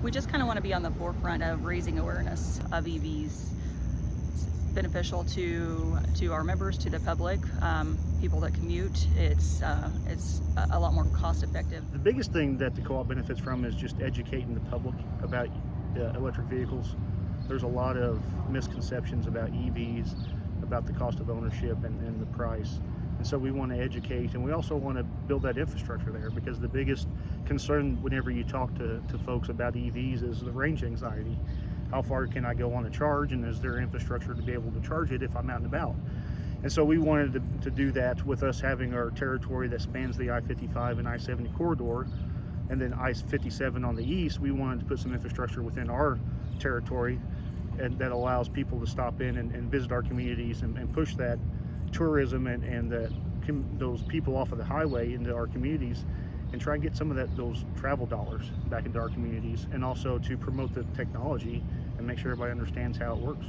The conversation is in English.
we just kind of want to be on the forefront of raising awareness of EVs. It's beneficial to our members, to the public, people that commute. It's a lot more cost effective. The biggest thing that the co-op benefits from is just educating the public about electric vehicles. There's a lot of misconceptions about EVs, about the cost of ownership and the price. And so we want to educate, and we also want to build that infrastructure there, because the biggest concern whenever you talk to folks about EVs is the range anxiety. How far can I go on a charge, and is there infrastructure to be able to charge it if I'm out and about? And so we wanted to do that with us having our territory that spans the I-55 and I-70 corridor, and then I-57 on the east. We wanted to put some infrastructure within our territory, and that allows people to stop in and visit our communities and push that tourism and those people off of the highway into our communities, and try and get some of those travel dollars back into our communities, and also to promote the technology and make sure everybody understands how it works.